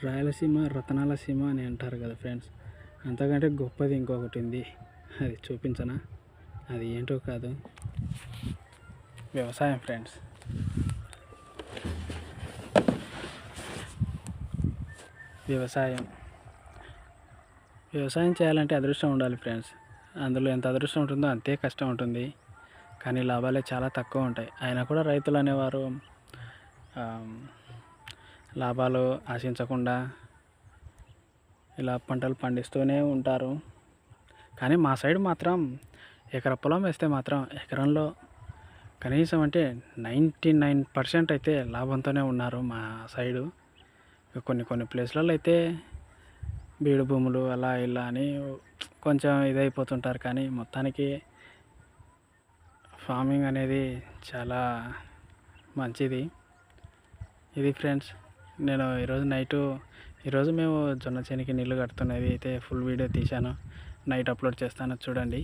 రాయలసీమ రతనాల సీమ అని అంటారు కదా ఫ్రెండ్స్. అంతకంటే గొప్పది ఇంకొకటి ఉంది. అది చూపించనా? అది ఏంటో కాదు, వ్యవసాయం ఫ్రెండ్స్. వ్యవసాయం చేయాలంటే అదృష్టం ఉండాలి ఫ్రెండ్స్. అందులో ఎంత అదృష్టం ఉంటుందో అంతే కష్టం ఉంటుంది. కానీ లాభాలే చాలా తక్కువ ఉంటాయి. అయినా కూడా రైతులు అనేవారు లాభాలు ఆశించకుండా ఇలా పంటలు పండిస్తూనే ఉంటారు. కానీ మా సైడ్ మాత్రం ఎకరా పొలం వేస్తే మాత్రం ఎకరంలో కనీసం అంటే 99% అయితే లాభంతోనే ఉన్నారు మా సైడు. కొన్ని ప్లేస్లలో అయితే బీడు భూములు అలా ఇలా అని కొంచెం ఇదైపోతుంటారు. కానీ మొత్తానికి ఫార్మింగ్ అనేది చాలా మంచిది. ఇది ఫ్రెండ్స్, నేను ఈరోజు మేము జొన్న చేనికి నీళ్ళు కడుతున్నది అయితే ఫుల్ వీడియో తీశాను. నైట్ అప్లోడ్ చేస్తాను, చూడండి.